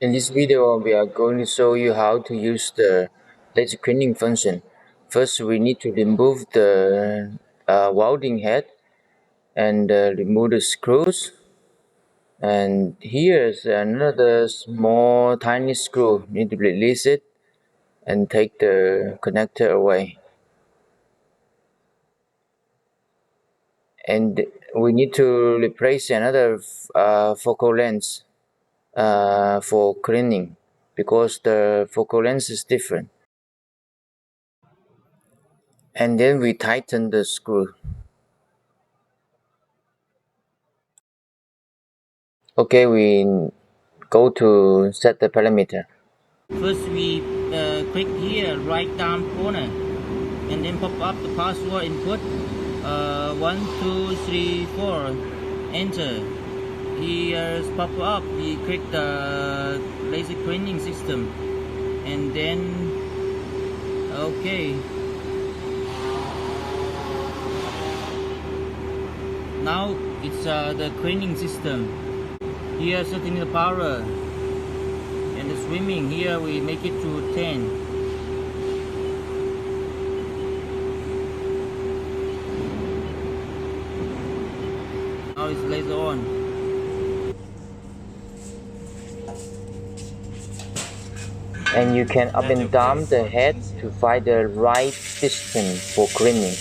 In this video, we are going to show you how to use the laser cleaning function. First, we need to remove the welding head and remove the screws. And here's another small tiny screw. You need to release it and take the connector away. And we need to replace another focal length for cleaning because the focal length is different. And then we tighten the screw. Okay, we go to set the parameter. First we click here right down corner and then pop up the password input 1234, enter. Here's pop up, we click the laser cleaning system and then okay. Now it's the cleaning system. Here setting the power and the swimming, here we make it to 10. Now it's laser on. And you can up and down the head to find the right distance for cleaning.